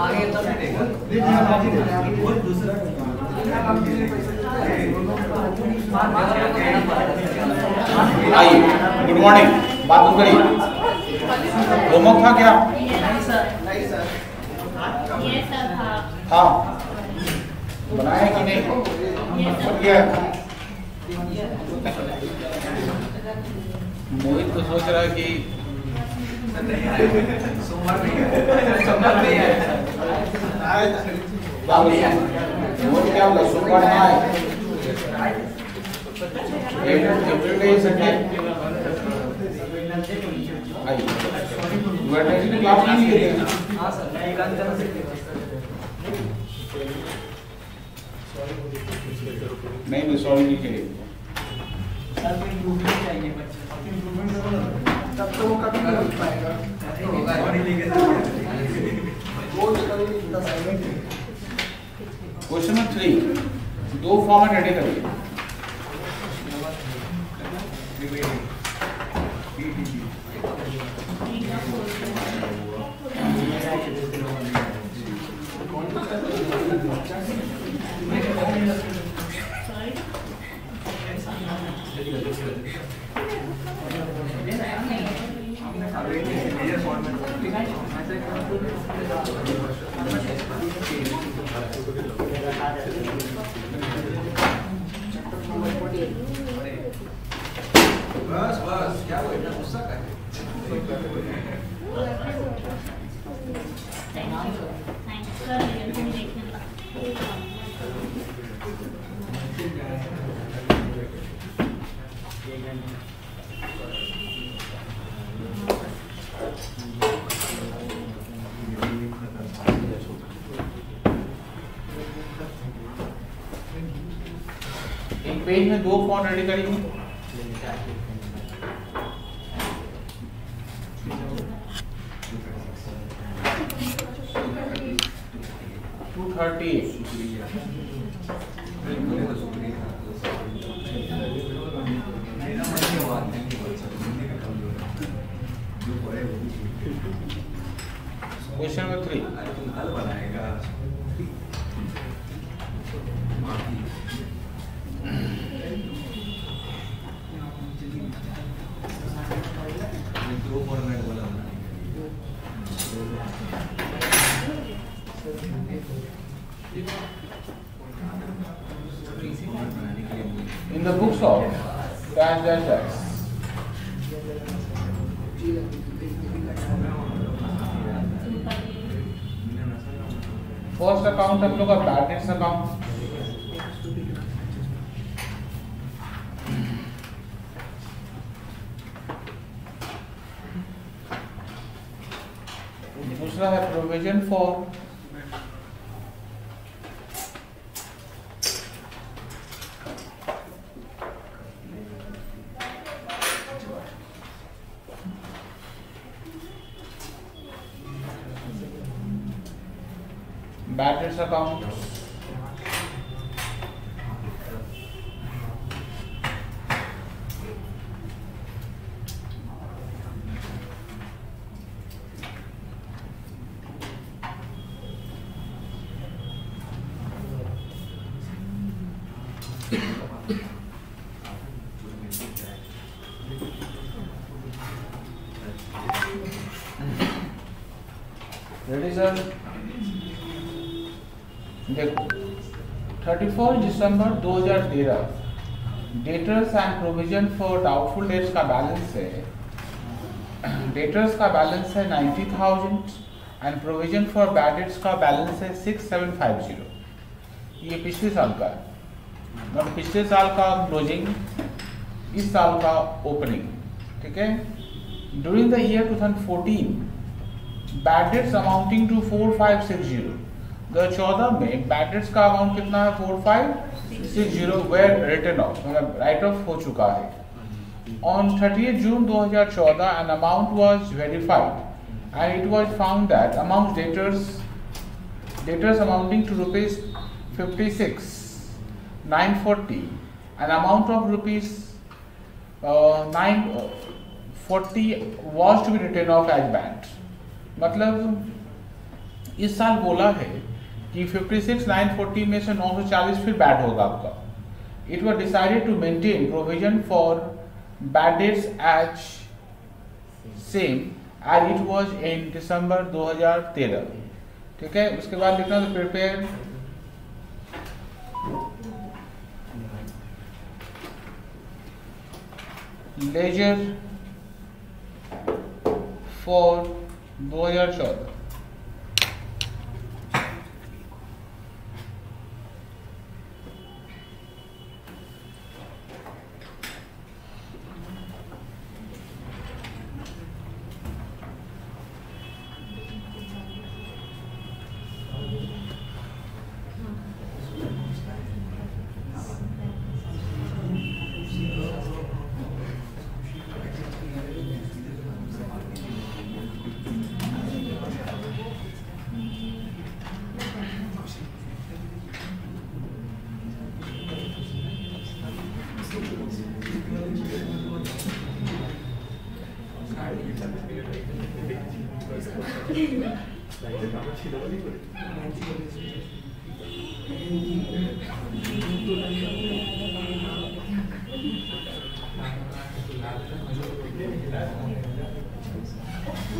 आगे तब देगा वो दूसरा आइए, गुड मॉर्निंग। बात तो करिए, होमवर्क था क्या? नहीं सर हाँ, बनाया कि नहीं? बन गया। मोहित तो सोच रहा है कि सोमवार नहीं है मोहित क्या होगा? सोमवार ना आए, एवरीडे संडे आइए। वेटरडे क्लास नहीं लेते हैं? हाँ सर मैं एक अंतर नहीं, सॉरी नहीं चाहिए। सर को इम्प्रूवमेंट चाहिए बच्चे तब तो वो कभी नहीं हो पाएगा क्वेश्चन नंबर 3, दो फॉर्मेट रेडी करिए। बस बस क्या वो इतना गुस्सा कर एक पेज में दो फॉन्ट रेडी करिए। क्वेश्चन नंबर 3, तुम कल बनाएगा दो फॉर्मेट बोला in the books of dash dash dash, first account हम लोग का बैड डेट्स अकाउंट। दूसरा है provision for bad debts account, ready sir? देखो 31 दिसंबर 2013 debtors and provision for doubtful dates का बैलेंस है, डेटर्स का बैलेंस है 90,000 and provision for bad debts का बैलेंस है 6750। ये पिछले साल का है, मतलब पिछले साल का क्लोजिंग, इस साल का ओपनिंग, ठीक है। During the year 2014 bad debts amounting to 4560, 2014 में बैड डेट्स का अमाउंट कितना है 4560 वेयर रिटन ऑफ, मतलब राइट ऑफ हो चुका है। On 30 June 2014 an amount was verified and it was found that amount debtors amounting to rupees 56,940 an amount of rupees 940 was to be written off as bad. मतलब इस साल बोला है कि 56,940 में से 940 फिर बैड होगा आपका. It was decided to maintain provision for bad debts as same as it was in December 2013. ठीक है, उसके बाद लिखना तो प्रिपेयर लेजर फॉर 2014.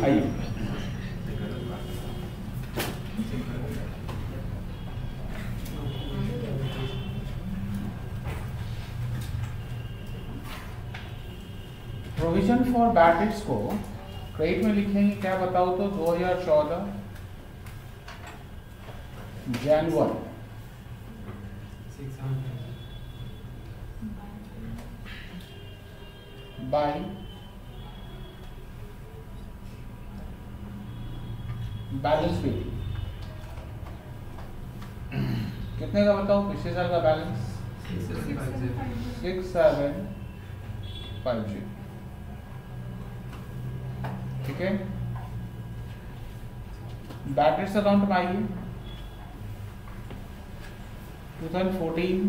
आइए प्रोविजन फॉर बैड डेट्स को क्रेडिट में लिखेंगे क्या बताओ तो 2014 Jan 1 बाय बैलेंस भी कितने का बताओ पिछले साल का बैलेंस 6750. ठीक है, बैड डेट्स अकाउंट में आइए 2014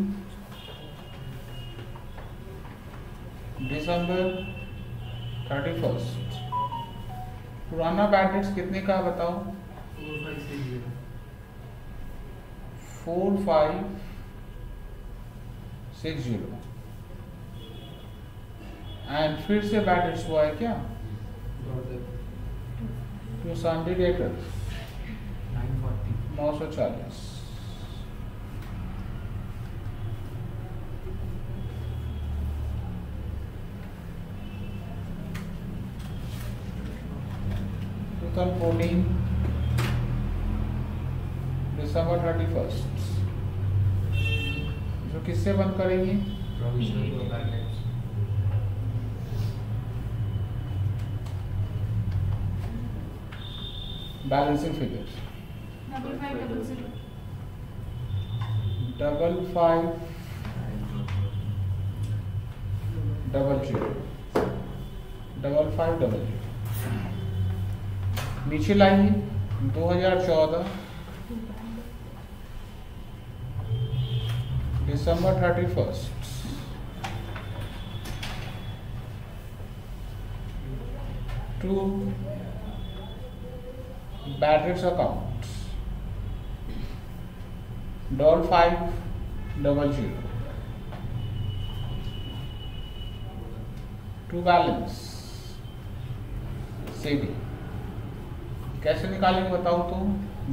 दिसंबर 31. पुराना बैड डेट्स कितने का बताओ 4560 एंड फिर से बैड डेट्स हुआ है क्या टू सन्डे डेटर्स 940. दिसंबर 31 जो किससे बंद करेंगे बैलेंसिंग फिगर 5500 नीचे लाइए 2014 December 31 to bad debts account 5500 to balance saving. कैसे निकालेंगे बताओ तो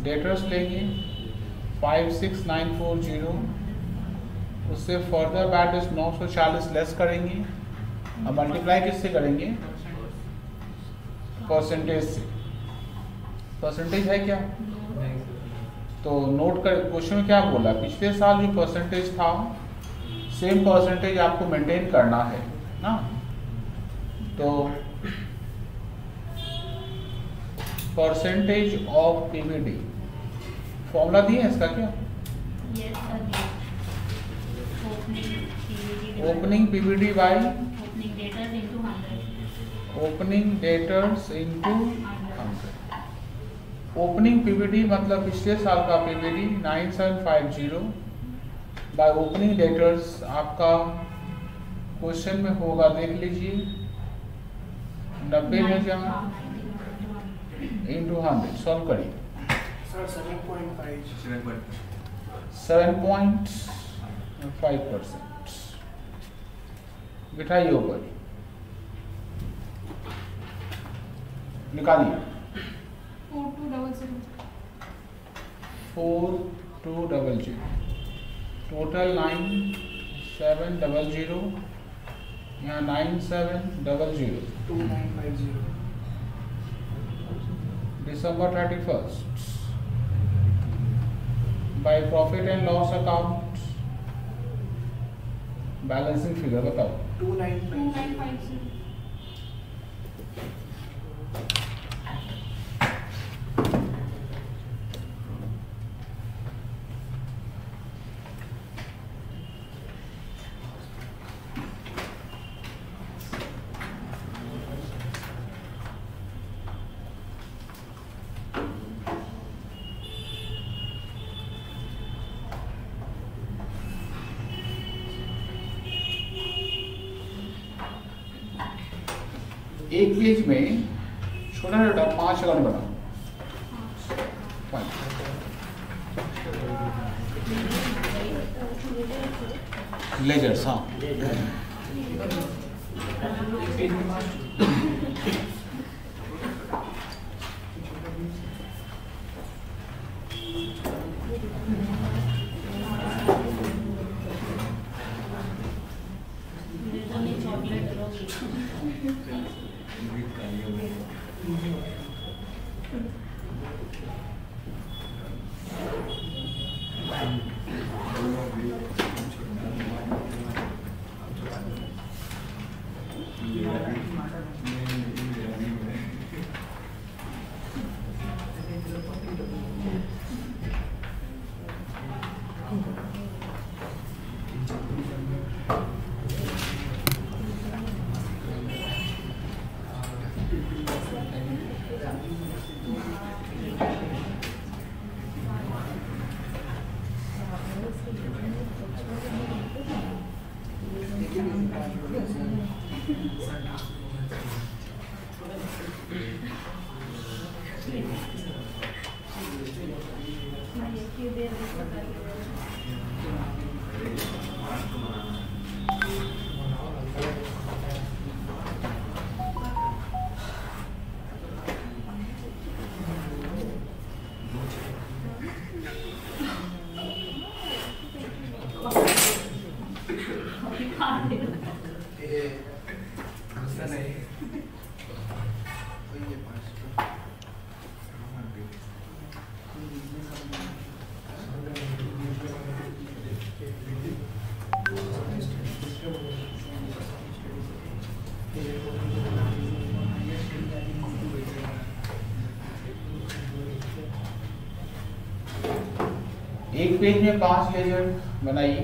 डेटर्स लेंगे 56940 उससे फर्दर बैड डेट्स 940 लेस करेंगे और मल्टीप्लाई किससे करेंगे परसेंटेज से. परसेंटेज है क्या तो नोट कर क्वेश्चन में क्या बोला पिछले साल जो परसेंटेज था सेम परसेंटेज आपको मेंटेन करना है ना. तो परसेंटेज ऑफ पीबीडी फॉर्मूला दिए इसका क्या opening PBD by opening debtors into 100. Opening PBD मतलब पिछले साल का पीबीडी 9750 बाय ओपनिंग डेटर्स आपका क्वेश्चन में होगा देख लीजिए 90,000 इंटू 100 सॉल्व करिए सर 7.5 7.5%। बिठाइए ऊपर, निकालिए। 4200 टोटल 9700, यहाँ 9700। 2950 December 31st, by profit and loss account, balancing figure बताओ। 2950 एक पेज में छोटा छोटा 5 रन बना। लेजर्स, हाँ। एक पेज में 5 लेजर बनाइए।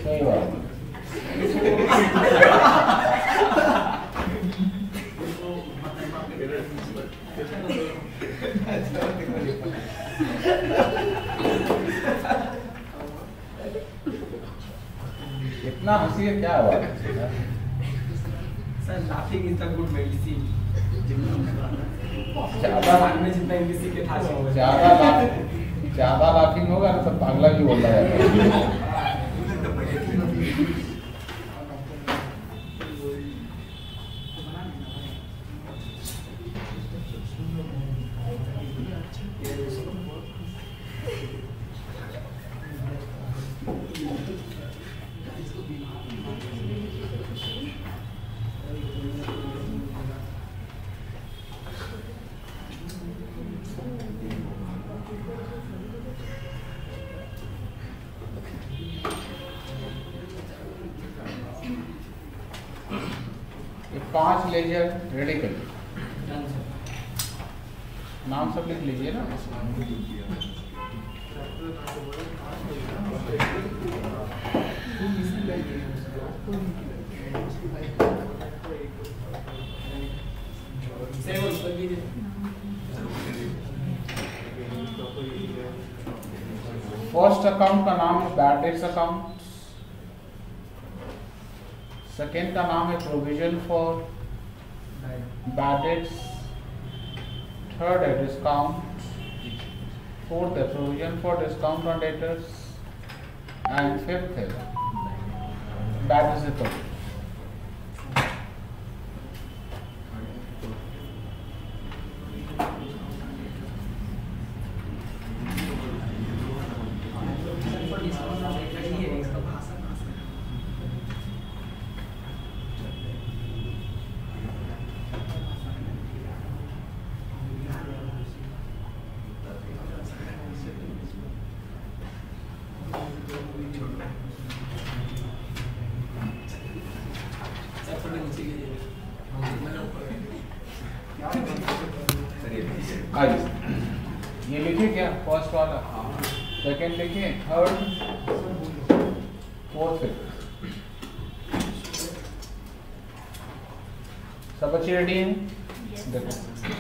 सही बात। इतना हंसी है क्या बात है? Sir laughing is the good medicine. ज्यादा लाफिंग होगा ना तो पागला भी बोल रहा है। 5 लेजर रेडी करिए। नाम सब लिख लीजिए ना। फर्स्ट अकाउंट का नाम है बैड डेट्स अकाउंट, सेकेंड का नाम है provision for bad dates, third है डिस्काउंट, फोर्थ है provision for discount on debtors and fifth है बैड डेट्स अकाउंट। ये लिखिए क्या, फर्स्ट वाला, सेकेंड लिखिए, थर्ड, फोर्थ, फिफ्थ। सब बच्चे रेडी हैं? देखो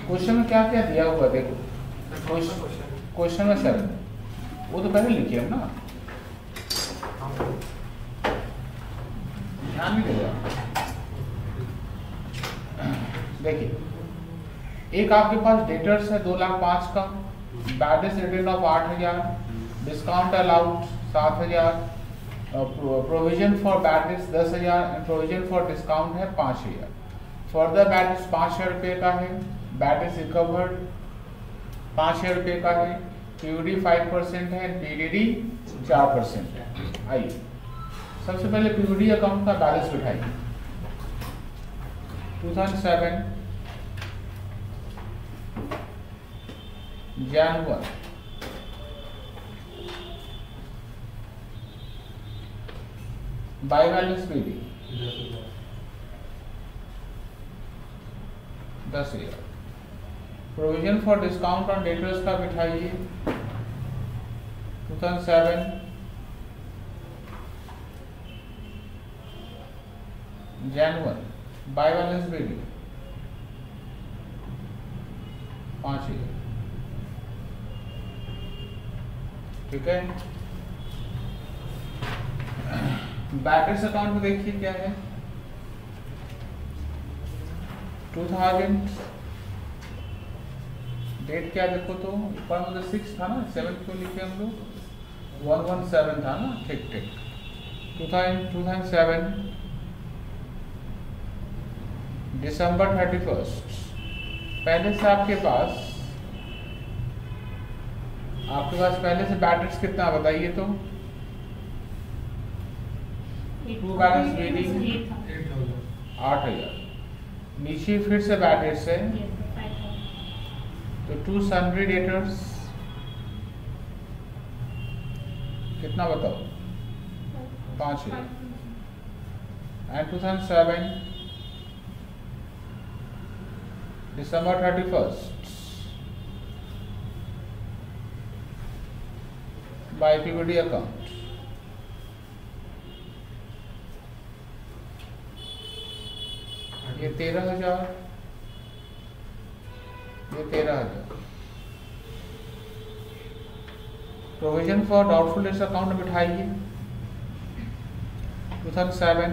क्वेश्चन में क्या क्या दिया हुआ, देखो क्वेश्चन में 7, वो तो पहले लिखिए हम ना, ध्यान भी देगा। देखिए एक आपके पास डेटर्स है 2,05,000 का, bad dates return of 8,000, discount allowed 7,000, provision for bad dates 10,000 and provision for discount है 5,000। फर्दर बैड डेट्स 5,000 रुपये का है, बैड डेट्स रिकवर्ड 5,000 रुपये का है, पीयूडी 5% है, पीडीडी 4% है। आइए सबसे पहले पीयूडी अकाउंट का बैलेंस बिठाइए। 2007 January, by balance PD 10,000। Provision for discount on debtors का बिठाइए। 2007 January, बाय बैलेंस पीडी 5,000। ठीक है, बैड डेट्स अकाउंट में देखिए क्या है। 2000 डेट क्या देखो तो ऊपर में 6 था ना, 7 क्यों लिखे हम लोग, 117 था ना, ठीक ठीक। 2007 दिसंबर 31, पहले से आपके पास पहले से बैड डेट्स कितना बताइए तो, टू बैलेंस रीडिंग 8,000। नीचे फिर से बैड डेट्स है तो 2 सन्ड्री डेटर्स कितना बताओ, 5,000। And 2007 December 31 by PUD account ये 13,000, ये 13,000। Provision for doubtful debts account में बिठाइए। 2007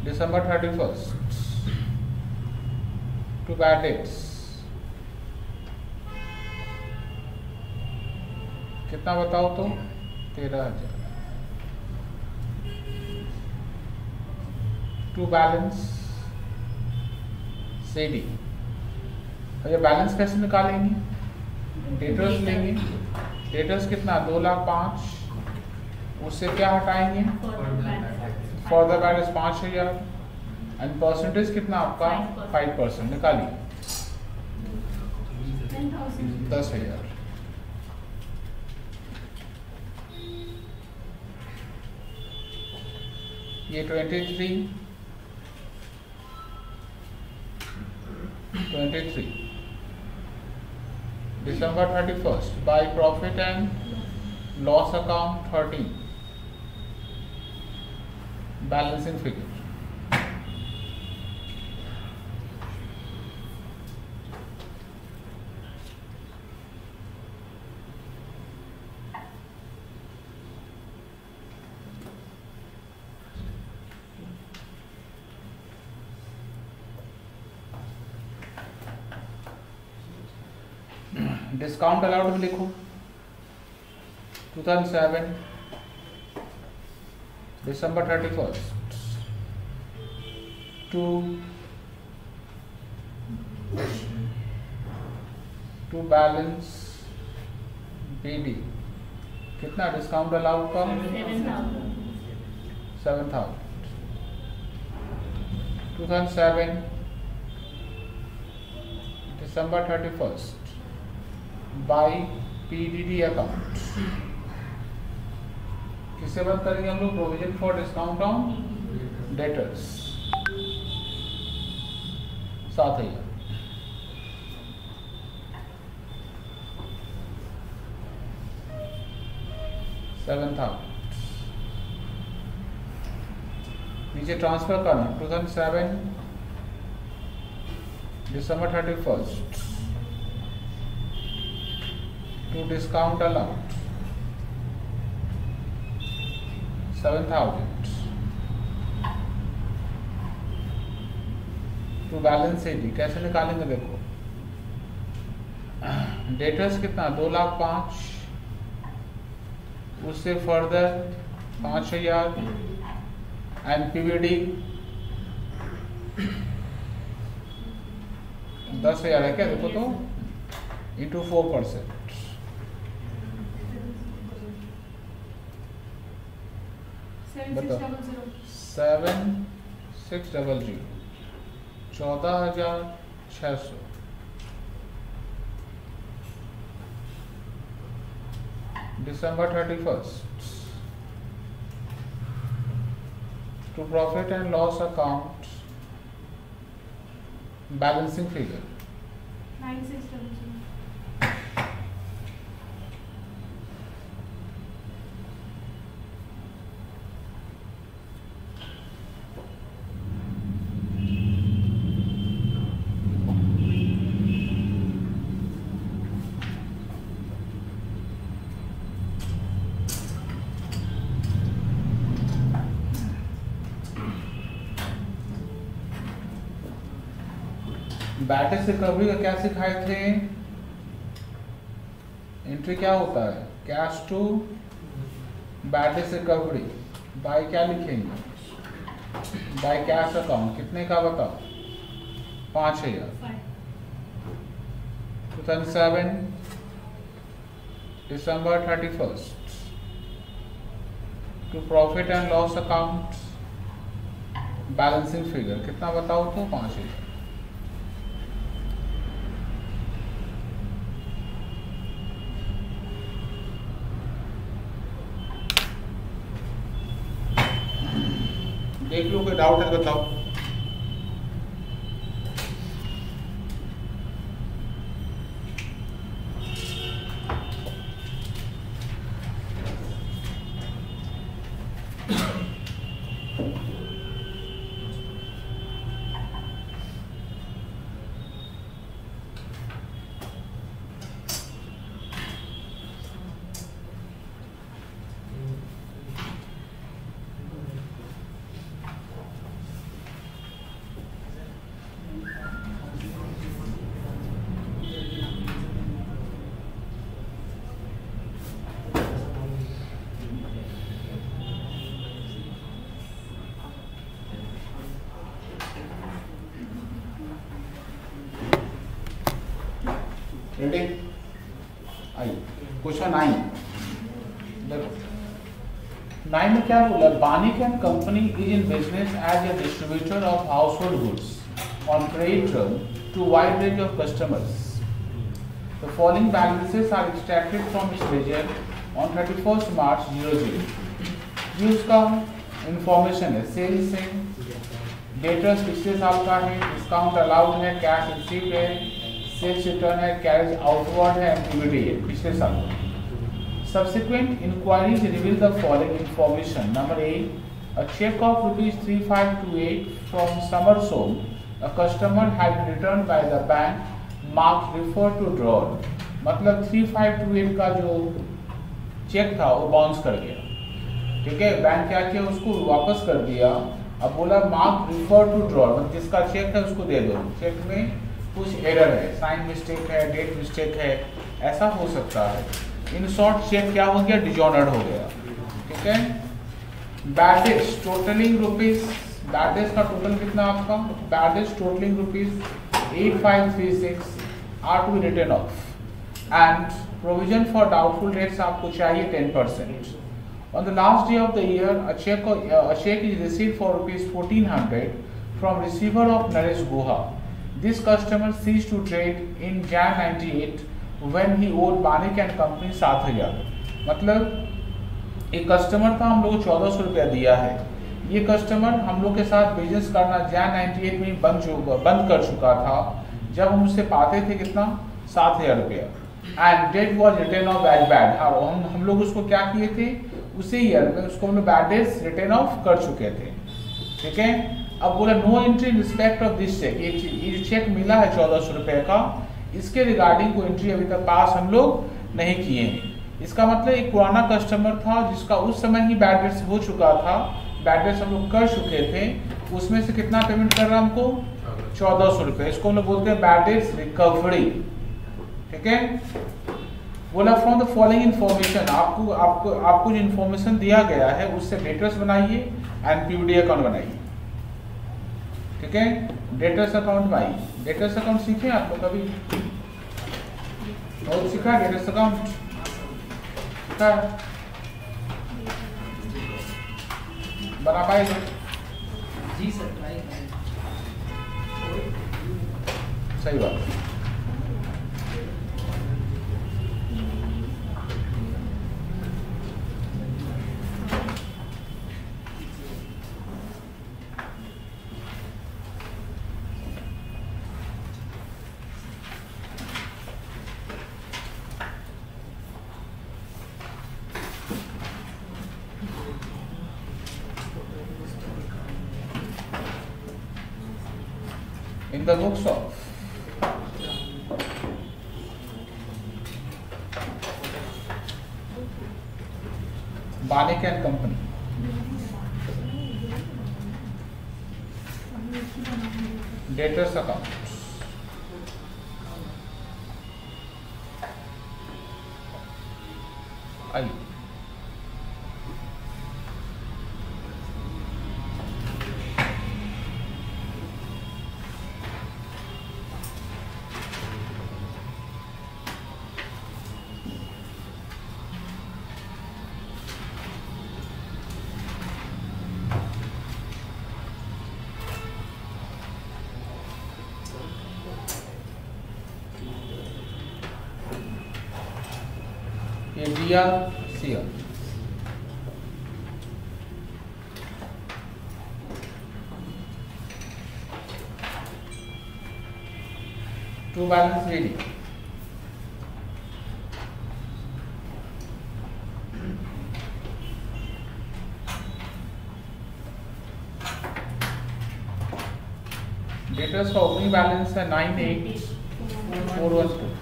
दिसंबर 31 टू बैड डेट्स कितना बताओ तो, 13,000। टू बैलेंस सीडी, ये बैलेंस कैसे निकालेंगे, डेटर्स लेंगे, डेटर्स कितना 2,05,000, उससे क्या हटाएंगे, for the balance 5,000 and percentage कितना आपका 5%, निकालिए 10,000। ये 23 23. December 31st, by profit and loss account 13. Balancing figure. Discount allowed में लिखो 2007 December 31st to balance BD कितना डिस्काउंट अलाउड का 7,000 2007 December 31st by PDD account किसे बंद करेंगे हम लोग provision for discount on debtors 7,000 7,000 नीचे ट्रांसफर करना 2007 December 31st to discount allowed 7,000 to balance AD कैसे निकालेंगे देखो डेटर्स कितना 2,05,000 उससे फर्दर 5,000 एंड PVD 10,000 है क्या देखो तो into 4% 7,600 14,600 December 31st to profit and loss account balancing figure 9,600 weightage recovery का क्या सिखाए थे एंट्री क्या होता है cash to weightage recovery bye क्या लिखेंगे बाय कैश अकाउंट कितने का बताओ 5,000 2007 December 31st to profit and loss account balancing figure कितना बताओ तो 5,000 देख लो कोई डाउट है बताओ रेडी आइए क्वेश्चन 9 देखो 9 में क्या बोला Banik and company is in business as a distributor of household goods on credit term to wide range of customers the following balances are extracted from इस लेजर ऑन 31st March 00 ये उसका information है sales से debtors पिछले साल का है, discount allowed है, कैश रिसीव्ड है, सेल्स रिटर्न है, कैरेज आउटवर्ड है, एमपीवीडी है पिछले साल का। Subsequent inquiries reveal the following information. Number 8, a check of ₹3528 from Summersome, a customer had been returned by the bank, marked referred to drawer. मतलब 3528 का जो चेक था वो बाउंस कर गया, ठीक है। बैंक क्या किया, उसको वापस कर दिया। अब बोला मार्क रिफर टू ड्रॉर, मतलब जिसका चेक है उसको दे दो। चेक में कुछ एरर है, साइन मिस्टेक है, डेट मिस्टेक है, ऐसा हो सकता है। इन शॉर्ट चेक क्या हो गया, डिजॉनर्ड हो गया, ठीक है। Bad debts totalling rupees, bad debts का टोटल कितना आपका, bad debts totalling rupees 8536 are to be written off and provision for doubtful debts आपको चाहिए 10%। On the last day of the year, a check is received for ₹1400 from receiver of Naresh Guha. This customer ceased to trade in Jan 98 when he owed Banik and Company 7000। मतलब एक customer था, हम लोग को 1400 रुपया दिया है। ये कस्टमर हम लोग के साथ बिजनेस करना Jan 98 में बंद कर चुका था, जब हम उससे पाते थे कितना, 7000 रुपया। And debt was return off as bad. हम लोग उसको क्या किए थे, उसी ईयर में उसको हम लोग बैड डेट्स रिटर्न ऑफ कर चुके थे, ठीक है। अब बोला no entry in respect of this cheque, ये चेक मिला है 1400 रुपये का, इसके रिगार्डिंग कोई एंट्री अभी तक पास हम लोग नहीं किए हैं। इसका मतलब एक पुराना कस्टमर था जिसका उस समय ही बैड डेट्स हो चुका था, बैड डेट्स हम लोग कर चुके थे, उसमें से कितना पेमेंट कर रहा हमको, 1400 रुपये। इसको हम लोग बोलते हैं बैड डेट्स रिकवरी, ठीक है। बोला फ्रॉम द फॉलोइंग इन्फॉर्मेशन, आपको जो इन्फॉर्मेशन दिया गया है उससे डेटर्स बनाइए एंड पीवीडी अकाउंट बनाइए, ठीक है। डेटर्स अकाउंट बनाइए। डेटर्स अकाउंट सीखे आप लोग कभी, बहुत सीखा डेटर्स अकाउंट सीखा, बना पाएगा जी सर, ट्राई करें। सही बात। In the books of Banik and Company, debtors account, ये दिया सिया, टू बैलेंस रीडिंग, डेटर्स का ओपनिंग बैलेंस है 98412,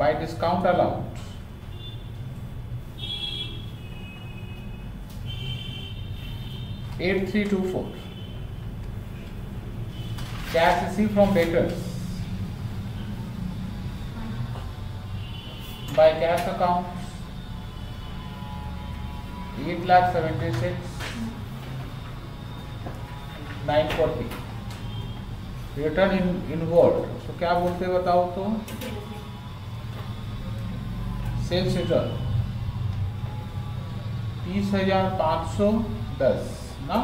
by discount allowed (8324), cash received from debtors by cash accounts 8,76,940, return inward, तो क्या बोलते हैं बताओ तो, सेल्स रिटर्न 30,510 ना।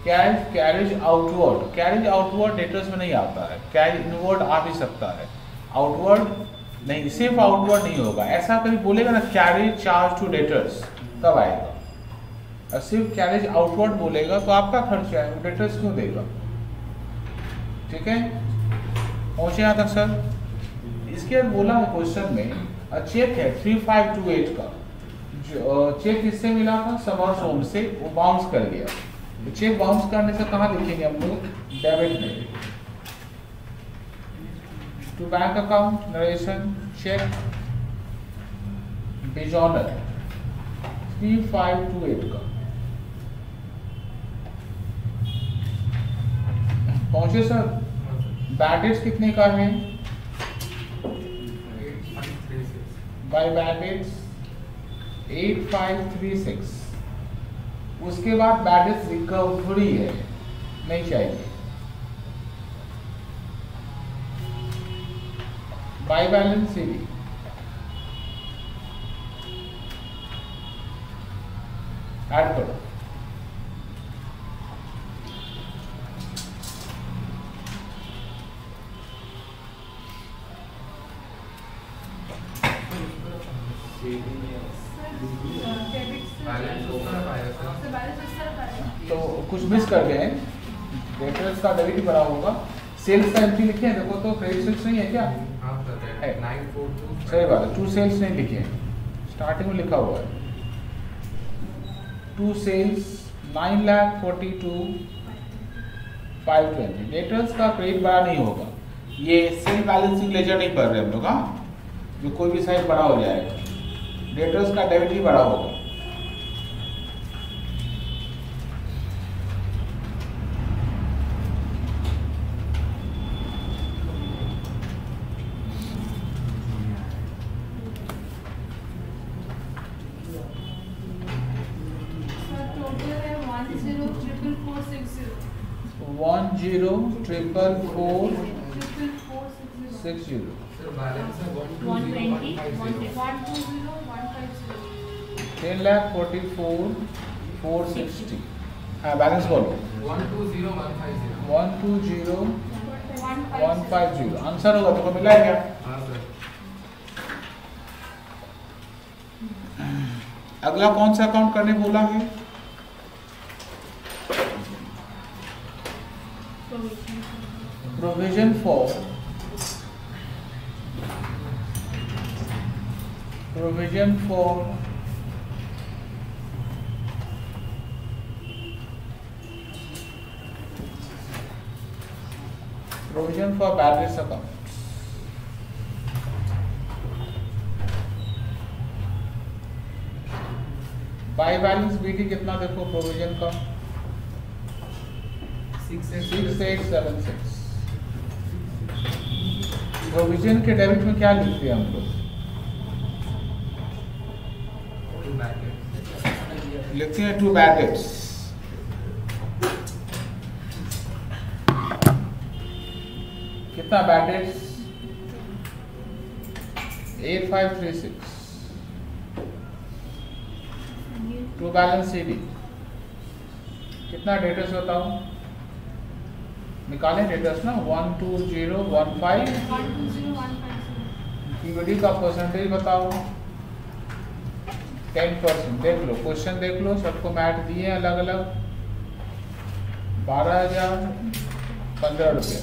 कैरेज आउटवर्ड डेटर्स में नहीं आता है, कैरेज इनवर्ड आ भी सकता है, आउटवर्ड नहीं, सिर्फ आउटवर्ड नहीं होगा। ऐसा कभी बोलेगा ना कैरेज चार्ज टू डेटर्स, तब आएगा। और सिर्फ कैरेज आउटवर्ड बोलेगा तो आपका खर्चा है, डेटर्स क्यों देगा? ठीक है, पहुंचे यहाँ तक सर? इसके बाद बोला है क्वेश्चन में चेक है 3528 का, चेक किससे मिला था? समर्स होम से, वो बाउंस कर गया। तो चेक बाउंस करने से कहाँ लिखेंगे हम लोग? डेबिट में। To bank account narration cheque बिजॉनर 3528 का। पहुंचे सर? बैडेट्स कितने का है? By bad debts 8536। उसके बाद बैडेट्स रिकवरी है, नहीं चाहिए। बाय बैलेंस सीडी ऐड करो। तो कुछ मिस कर गए हैं, डेटर्स का डेबिट बड़ा होगा। सेल्स का एंट्री लिखे हैं, देखो तो क्रेडिट सेल्स नहीं है क्या? है 942। सही बात है, 2 सेल्स नहीं लिखे हैं, स्टार्टिंग में लिखा हुआ है 2 सेल्स 9,42,520। डेटर्स का क्रेडिट बड़ा नहीं होगा। ये सेल बैलेंसिंग लेजर नहीं पढ़ रहे हम लोग, हाँ, जो कोई भी साइज बड़ा हो जाएगा। डेटर्स का डेबिट ही बड़ा होगा। टोटल है 10,444,60। 10,444,60। बैलेंस है 120, 120,150। 10,44,460। हाँ, बैलेंस बोलो। 120,150। आंसर होगा तो मिला है क्या? हाँ सर। अगला कौन सा अकाउंट करने बोला है? Provision for bad debts account। By balance BT कितना देखो प्रोविजन का? 6876। प्रोविजन के डेबिट में क्या लिखते हैं हम लोग? लिखते हैं 2 बैड डेट्स। कितना bad debts? 8536। To balance CD कितना डेटर्स बताओ? निकालें डेटर्स ना 12015। 120,150। पीवीडी का परसेंटेज बताओ। 10%। देख लो क्वेश्चन, देख लो, सबको मैट दिए अलग अलग। 12,000 15 रुपये।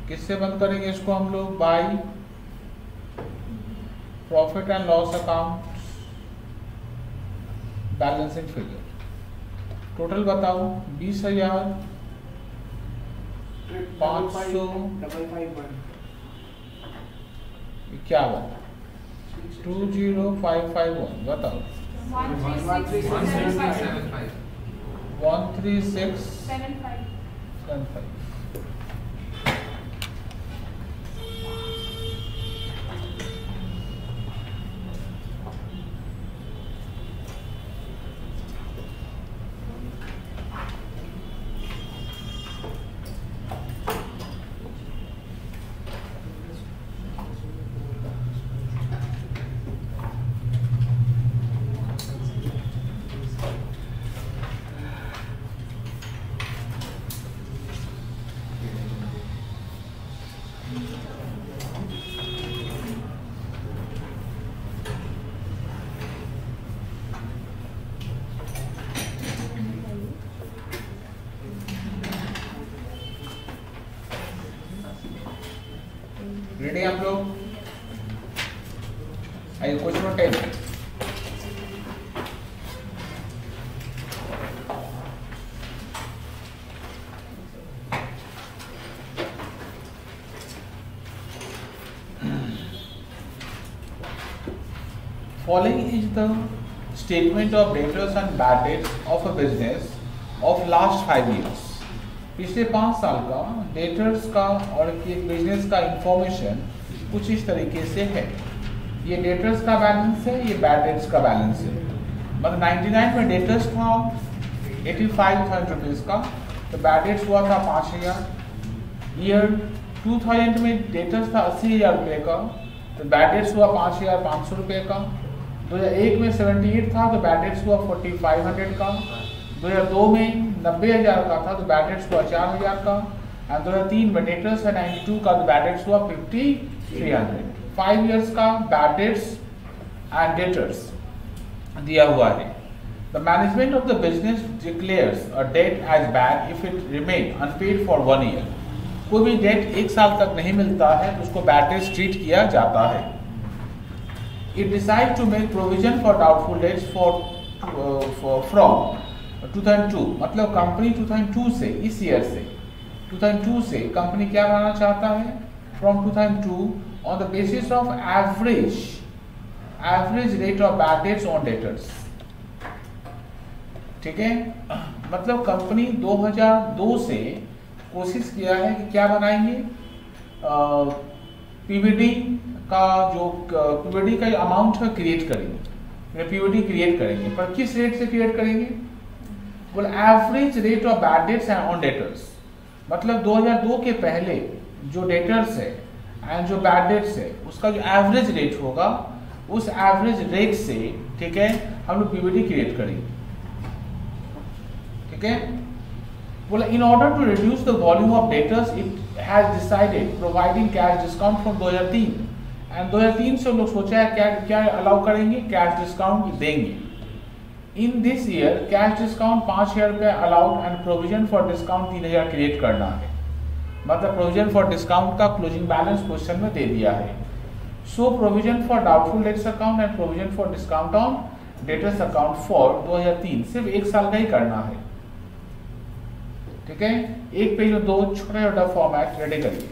किससे बंद करेंगे इसको हम लोग? By profit and loss account balancing figure. Total बताओ 20,551 20551 बताओ। 13675। रेडी आप लोग? आइए question number 10। Following is the statement of debtors and bad debts of a business of last 5 years. पिछले 5 साल का डेटर्स का और एक बिजनेस का इंफॉर्मेशन कुछ इस तरीके से है। ये डेटर्स का बैलेंस है, ये बैड डेट्स का बैलेंस है। मतलब 99 में डेटर्स था 85,000 रुपीज़ का, तो बैड डेट्स हुआ था 5,000। ईयर 2000 में डेटर्स था 80,000 रुपये का, तो बैड डेट्स हुआ 5,500 रुपये का। 2001 में 78 था, तो बैड डेट्स हुआ 4,500 का। 2002 में 90,000 का था, तो बैड डेट्स हुआ 4,000 का। और 2003 में डेटर्स है 92 का, तो बैड डेट्स हुआ 5,300। 5 इयर्स का बैड डेट्स एंड डेटर्स दिया हुआ है। The management of the business declares a debt as bad if it remain unpaid for 1 year. कोई भी डेट 1 साल तक नहीं मिलता है तो उसको बैड डेट्स ट्रीट किया जाता है। It decides to make provision for doubtful debts from 2002, मतलब कंपनी 2002 से, इस ईयर से 2002 से कंपनी क्या बनाना चाहता है? From 2002 on the basis of average rate of bad debts on debtors। ठीक है, मतलब कंपनी 2002 से कोशिश किया है कि क्या बनाएंगे, पीवीडी का जो पीवीडी का अमाउंट है क्रिएट करेंगे, पीवीडी क्रिएट करेंगे। पर किस रेट से क्रिएट करेंगे? बोले average rate of bad debts and on debtors. मतलब 2002 के पहले जो डेटर्स है एंड जो बैड डेट्स है उसका जो एवरेज रेट होगा, उस एवरेज रेट से, ठीक है, हम लोग पीवीडी क्रिएट करेंगे। ठीक है, बोला in order to reduce the volume of debtors it has decided providing cash discount from 2003 and 2003 से हम लोग सोचा है क्या क्या अलाउ करेंगे, कैश डिस्काउंट देंगे। In this year cash discount 5,000 रुपये allowed and provision for discount 3,000 create करना है। मतलब प्रोविजन फॉर डिस्काउंट का क्लोजिंग बैलेंस क्वेश्चन में दे दिया है। So provision for doubtful debts account and provision for discount on debtors account for 2003 सिर्फ 1 साल का ही करना है। ठीक है, एक पेज में 2 छोटा छोटा फॉर्मेट रेडी करिए।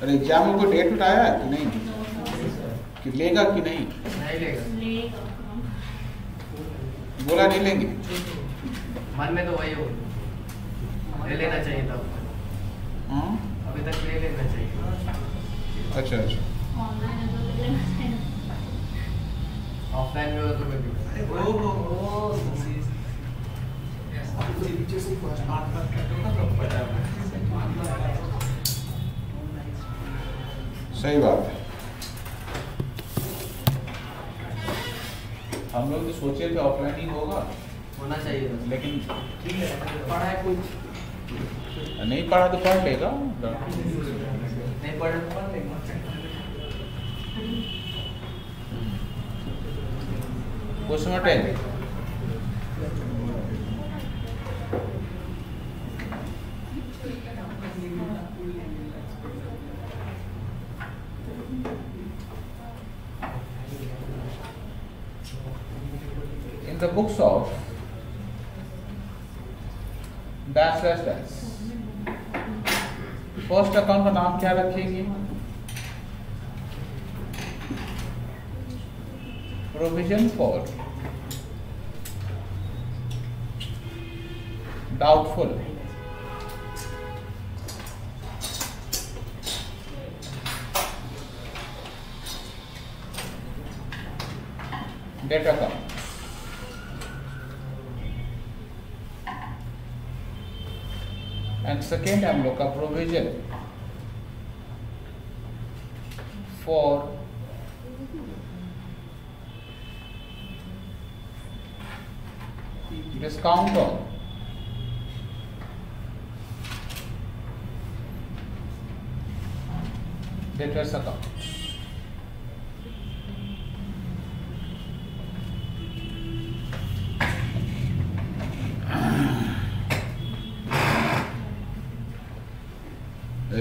अरे एग्जाम में कोई डेट उठाया है कि नहीं, कि लेगा कि नहीं? नहीं लेगा। बोला नहीं लेंगे, मन में तो वही हो, ले लेना चाहिए था। अभी तक ले लेना चाहिए। अच्छा अच्छा, ऑफलाइन में हो तो सही बात है। हम लोग तो सोचे थे ऑफलाइन ही होना चाहिए, लेकिन ठीक है, पढ़ा है कुछ नहीं पढ़ा तो पढ़ लेगा, नहीं पढ़ा तो पढ़ लेगा। Question number 10। In the books of dash dash dash, first account का नाम क्या रखेंगे? Provision for doubtful debt account. And second हम लोग का provision for discount on debtors account.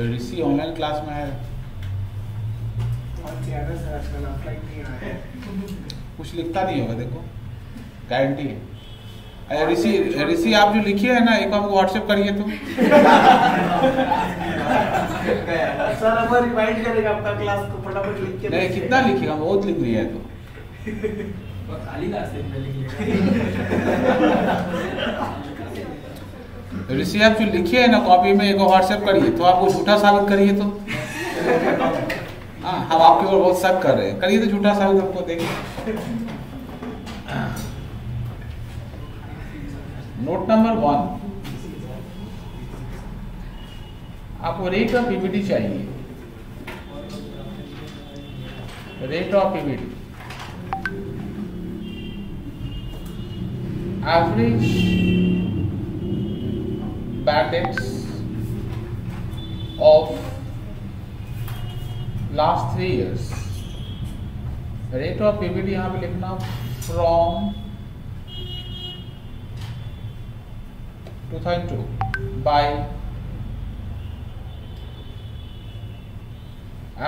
ये ऋषि ऑनलाइन क्लास में है, कुछ लिखता नहीं होगा, देखो गारंटी है। अरे ऋषि आप जो लिखिए है ना, एक आपको व्हाट्सएप करिए तो सर अब रिमाइंड करेगा आपका क्लास को, फटाफट लिख के नहीं, कितना लिखिएगा, बहुत लिख लिया है तो ऋषि आप जो लिखिए है ना कॉपी में, एक व्हाट्सएप करिए तो आपको झूठा साबित करिए तो हाँ, हम आपके ऊपर बहुत शक कर रहे हैं, करिए तो झूठा साबित हमको देंगे। नोट नंबर 1, आपको रेट ऑफ पीवीडी चाहिए, rate of PVD, average bad debts of last 3 years, rate of PBT यहाँ पे लिखना from 2002 by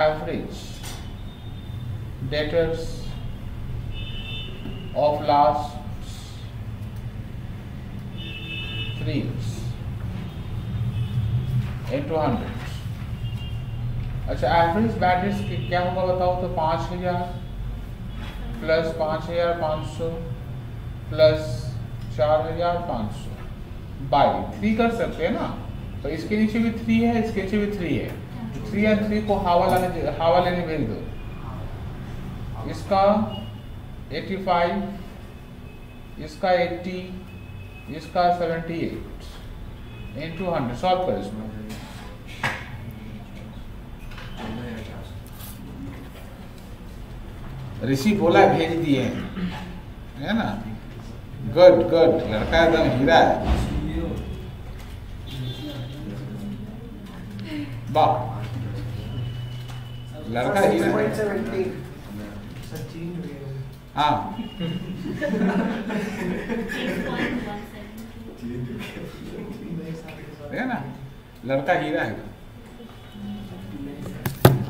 average debtors of last 3 years into 100। अच्छा, एवरेज बैड डेट्स क्या होगा बताओ तो 5000 प्लस 5500 प्लस 4500 बाई 3 कर सकते हैं ना, तो इसके नीचे भी 3 है, इसके नीचे भी 3 है, 3 और 3 को हवा लेने भेज दो, इसका 85, इसका 80, इसका 78 into 100, सॉल्व कर इसमें। ऋषि बोला भेज दिए है ना, गुड गुड, लड़का एकदम हीरा है, वाह लड़का हीरा है। हाँ है ना, लड़का हीरा है।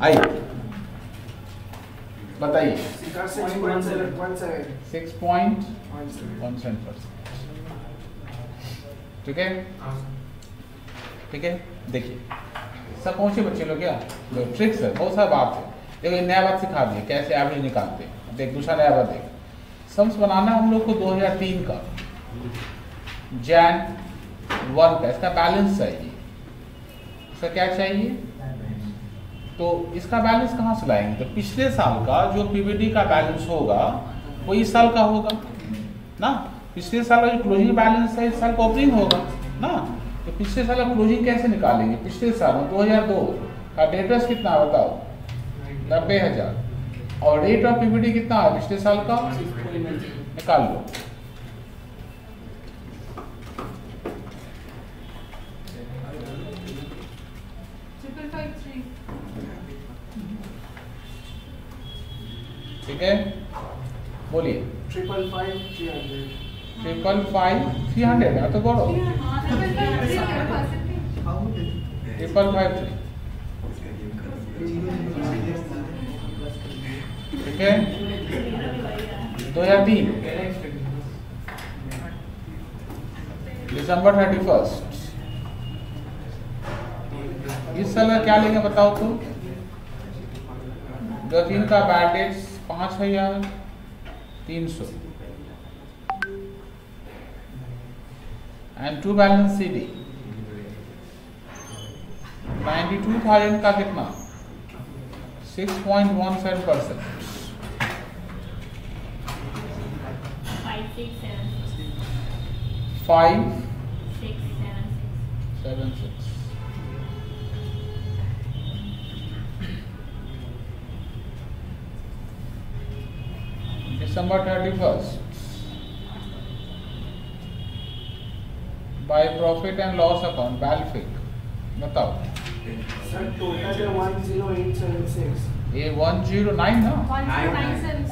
आइए बताइए, 6.17%, ठीक है, ठीक है। देखिए सब पहुंचे बच्चे लोग, क्या ट्रिक्स है, बहुत सारा बात है। देखो नया बात सिखा दिए कैसे एवरेज निकालते हैं। देख दूसरा नया बात, देख सम्स बनाना हम लोग को 2003 का Jan 1 का, इसका बैलेंस चाहिए। इसका क्या चाहिए, तो इसका बैलेंस कहाँ से लाएंगे, तो पिछले साल का जो पीवीडी का बैलेंस होगा वो इस साल का होगा ना, पिछले साल का जो क्लोजिंग बैलेंस है इस साल का ओपनिंग होगा ना, तो पिछले साल का क्लोजिंग कैसे निकालेंगे, पिछले साल में 2002 का डेटर्स कितना बताओ 90,000 और रेट ऑफ पीवीडी कितना है पिछले साल का, निकाल लो। ठीक है, बोलिए 555,300 तो बोलो 555,300, ठीक है। 2003 दिसंबर 31, इस साल का क्या लेंगे बताओ तो, 2003 का bad debts 5,300 and to balance CD 92,000 का कितना 6.17%, 5,676 December 31st by profit and loss account BALFIC, बताओ सर टोटल है 10876, ये 109 ना 10976,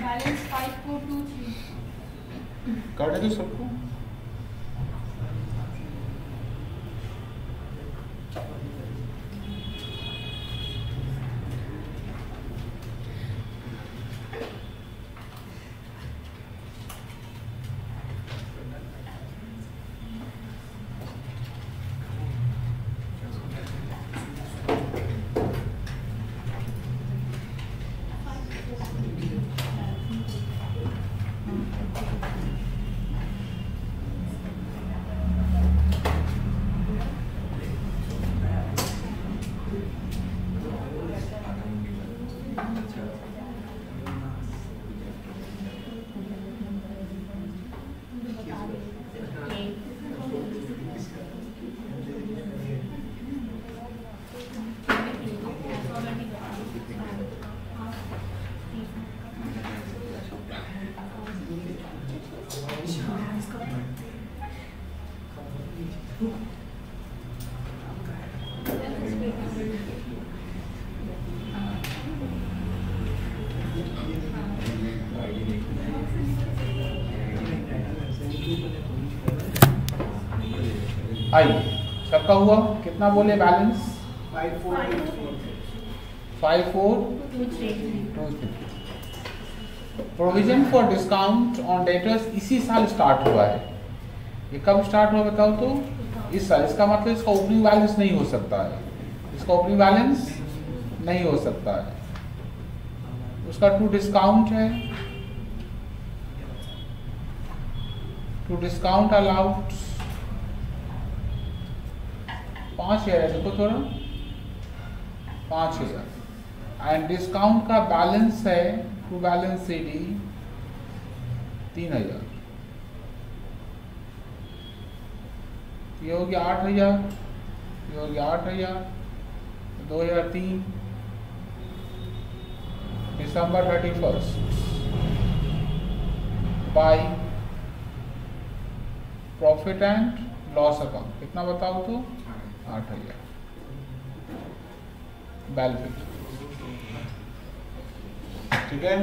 बैलेंस 5423, करने दो सबको। आइए, सबका हुआ कितना बोले balance? 5423। Provision for discount on debtors इसी साल स्टार्ट हुआ है। ये कब स्टार्ट हुआ बताओ तो? इस साल। इसका मतलब इसका ओपनिंग बैलेंस नहीं हो सकता है, इसका ओपनिंग बैलेंस नहीं हो सकता है। उसका टू डिस्काउंट है, टू डिस्काउंट अलाउड 5000 है, देखो थोड़ा 5000 एंड डिस्काउंट का बैलेंस है टू बैलेंस सीडी 3000। ये हो गया 8000, ये हो गया 8000, 2003 दिसंबर 31 by profit and loss account कितना बताओ तो? 8000 बैलेंस। ठीक है,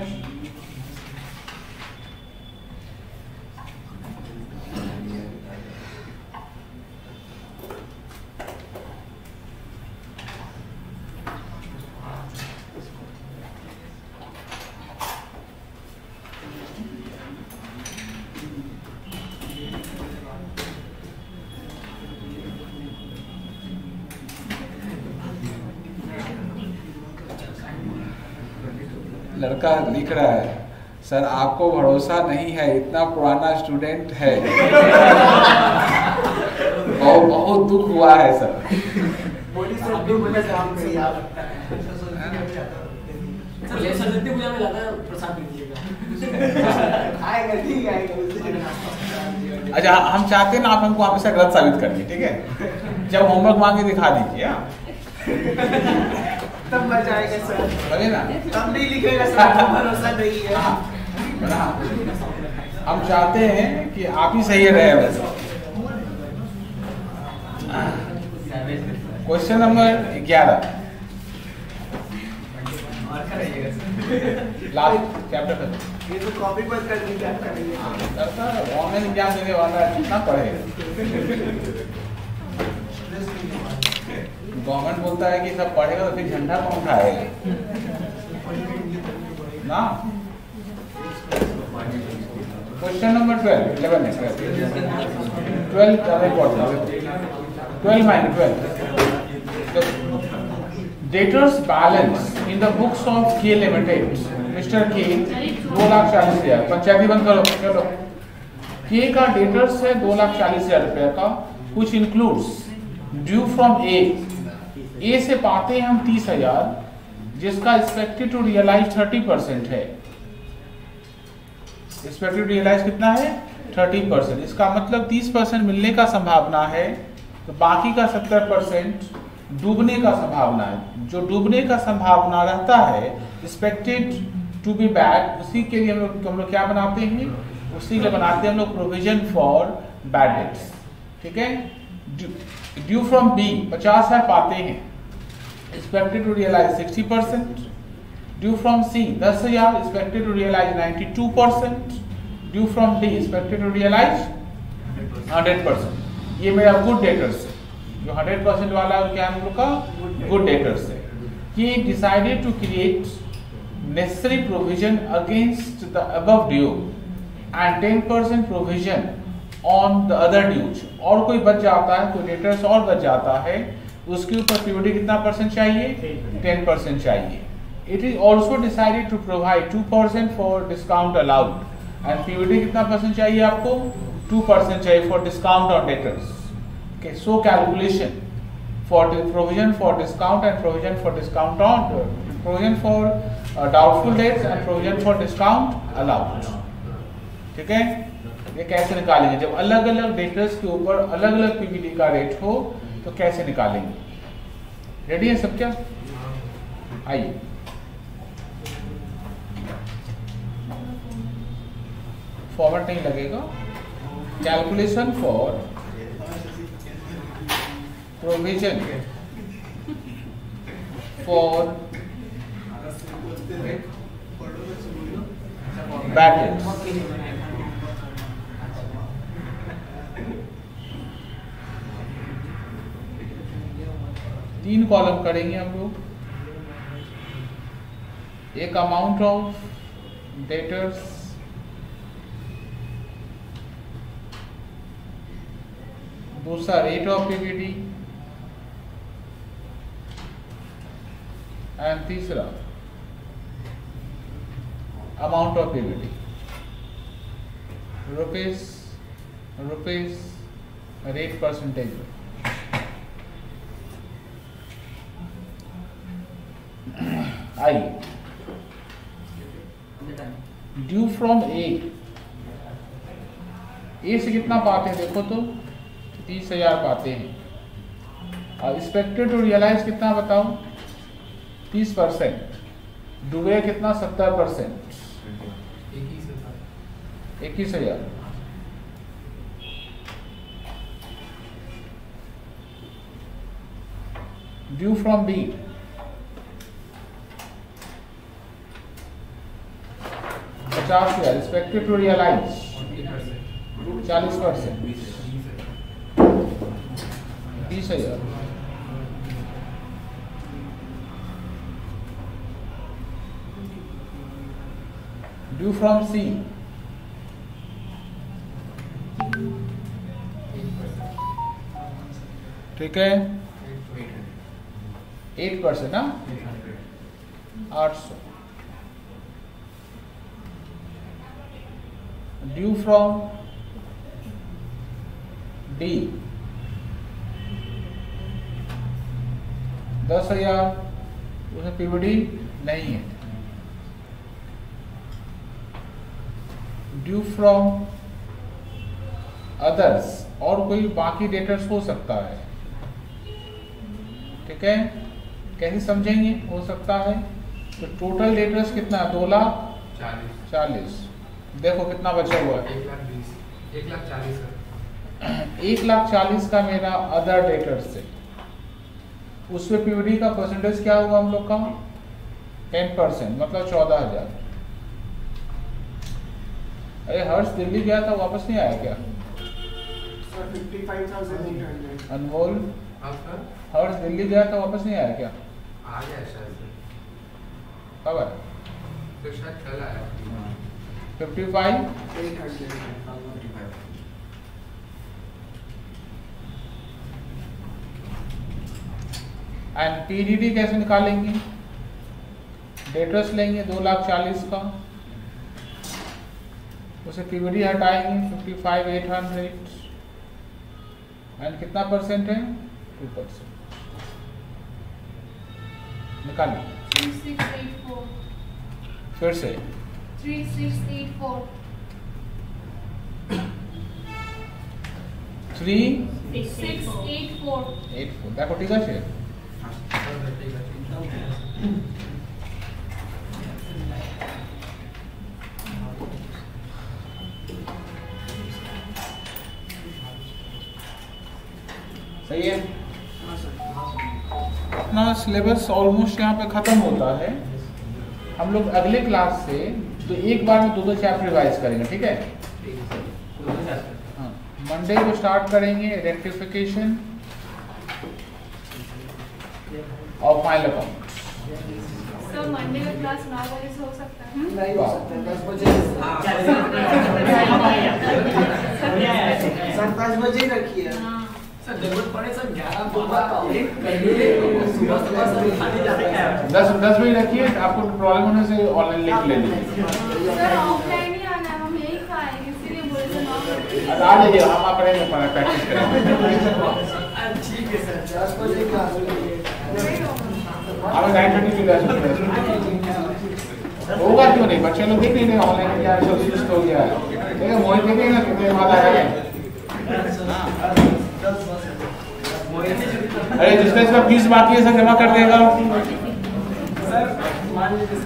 लड़का लिख रहा है सर आपको भरोसा नहीं है, इतना पुराना स्टूडेंट है। बहुत दुख हुआ है सर। सरस्वती पूजा में लाना प्रसाद दीजिएगा। अच्छा, हम चाहते हैं ना आप हमको हमेशा गलत साबित करिए, ठीक है? जब होमवर्क मांगे दिखा दीजिए। तब बचाएगा सर, बोले ना, तब नहीं लिखेगा सर, भरोसा नहीं है। हम चाहते हैं कि आप ही सही रहे। क्वेश्चन नंबर 11 लास्ट चैप्टर खत्म। ये तो कॉपी पर कर दी, क्या करेंगे? ऑनलाइन एग्जाम देने वाला है, कितना पढ़ेगा? गवर्नमेंट बोलता है कि सब पढ़ेगा तो फिर झंडा कौन उठाएगा ना? Question number 12 debtors balance in the books of के लिमिटेड। मिस्टर के 2,40,000, पंचायती बंद करो, चलो। के का डेटर्स है 2,40,000 रुपये का, कुछ इंक्लूड्स ड्यू फ्रॉम ए से पाते हैं हम 30,000, जिसका एक्सपेक्टेड टू रियलाइज 30% है। एक्सपेक्टेड टू रियलाइज कितना है? 30%। इसका मतलब 30% मिलने का संभावना है, तो बाकी का 70% डूबने का संभावना है। जो डूबने का संभावना रहता है एक्सपेक्टेड टू बी बैड, उसी के लिए हम लोग क्या बनाते हैं? उसी के लिए बनाते हैं हम लोग प्रोविजन फॉर बैड डेट्स। ठीक है, ड्यू फ्रॉम बी 50,000 पाते हैं, expected to realise 60%। Due from C 10,000, expected to realise 92%। Due from D expected to realise 100%। ये मेरा गुड डेटर्स है, जो 100% वाला है क्या हम लोग का गुड डेटर्स है। कि decided to create necessary provision against the above due and 10% provision on the other dues. और कोई बच जाता है, कोई डेटर्स और बच जाता है, उसके ऊपर पीओडी कितना परसेंट चाहिए? 10% चाहिए। It is also decided to provide 2% for discount allowed and POD कितना परसेंट चाहिए आपको? 2% चाहिए for discount on debtors. Okay, so calculation for the provision for discount and provision for discount on provision for doubtful debts and provision for discount allowed। ठीक है, ये कैसे निकालेंगे? जब अलग अलग डेटर्स के ऊपर अलग अलग पीवीडी का रेट हो तो कैसे निकालेंगे? रेडी है सब क्या? आइए फॉर्मेट नहीं लगेगा। Calculation for provision for bad debts। तीन कॉलम करेंगे हम लोग। एक अमाउंट ऑफ डेटर्स, दूसरा रेट ऑफ पीवीडी एंड तीसरा amount of PVD. Rupees rate percentage. आइए, ड्यू फ्रॉम ए से कितना पाते हैं देखो तो 30,000 पाते हैं। और एक्सपेक्टेड टू रियलाइज कितना बताओ? 30%। डूबे कितना? 70%। 21,000। Due from B 50,000। Expected to realise 40%। 20,000। Due from C 8% ना 800। ड्यू फ्रॉम डी 10,000, उसमें पीवीडी नहीं है। ड्यू फ्रॉम अदर्स, और कोई बाकी डेटर्स हो सकता है। ठीक है, कैसे समझेंगे? हो सकता है तो टोटल डेटर्स कितना? 2,40,000। देखो कितना बचा हुआ है? 1,40,000 का मेरा अदर डेटर्स है। उसमें पीवीडी का परसेंटेज क्या होगा हम लोग का? 10%, मतलब 14,000। अरे हर्ष दिल्ली गया था, वापस नहीं आया क्या? 55,800। अनमोल, हर्ष दिल्ली गया था, वापस नहीं आया क्या? आ गया शायद। कब आया? तो शायद कल आया। 55,800। एंड पीडीडी कैसे निकालेंगे? डेटर्स लेंगे 2,40,000 का, उसे पीवीडी हटाएंगे 55,800 एंड कितना परसेंट है? 2%। निकालिए 3684। फिर से 3684। 3,684 देखो ठीक है। सही है। अपना सिलेबस ऑलमोस्ट यहाँ पे खत्म होता है। हम लोग अगले क्लास से तो एक बार में 2-2 चैप्टर रिवाइज करेंगे, ठीक है। मंडे को स्टार्ट करेंगे rectification of final account. Sir Monday का क्लास 9 बजे से हो सकता है? नहीं हो सकता 10 बजे सर 10 बजे ही रखिए। सर जरूरत पड़े सर 11 सुबह सर खाली जाते क्या 10 बजे रखिए। आपको प्रॉब्लम होने से ऑनलाइन लिंक ले लीजिए। सर ऑफलाइन ही आना है, हम यही खाएंगे, इसीलिए बोले थे 9 बजे। आ जाइए, हम आप रहेंगे प्रैक्टिस करेंगे। ठीक है सर 10 बजे क्लास होगी। हमें 9:30 की क्लास होगा क्यों नहीं? बच्चे लोग देख नहीं रहे ऑनलाइन क्या सुस्त हो गया है। देखिए मोहित देखे ना कितने बात आ रहे हैं। अरे जिसका इसका फीस बाकी है सब जमा कर देगा। सर मान लीजिए